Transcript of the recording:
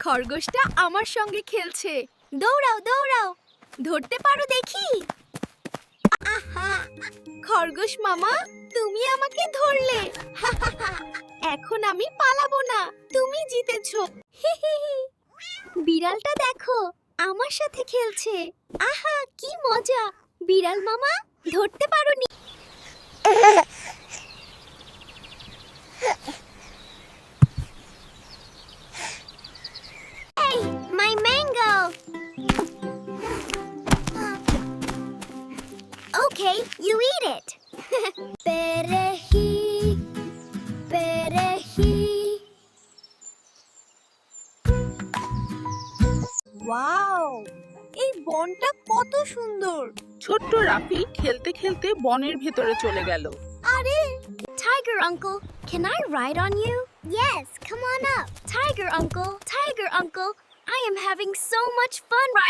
খরগোশটা আমার সঙ্গে খেলছে। দৌড়াও দৌড়াও, ধরতে পারো দেখি। আহা! খরগোশ মামা, তুমি আমাকে ধরলে। এখন আমি পালাবো না, তুমি জিতেছো। বিড়ালটা দেখো, আমার সাথে খেলছে। আহা, কি মজা! বিড়াল মামা, ধরতে পারোনি। Hey, my mango. Okay, you eat it. Perehi, perehi. Wow! এই বনটা কত সুন্দর। ছোট্ট রাফি খেলতে খেলতে বনের ভেতরে চলে গেল। আরে, Tiger uncle, can I ride on you? Yes, come on up. Tiger uncle, I am having so much fun riding.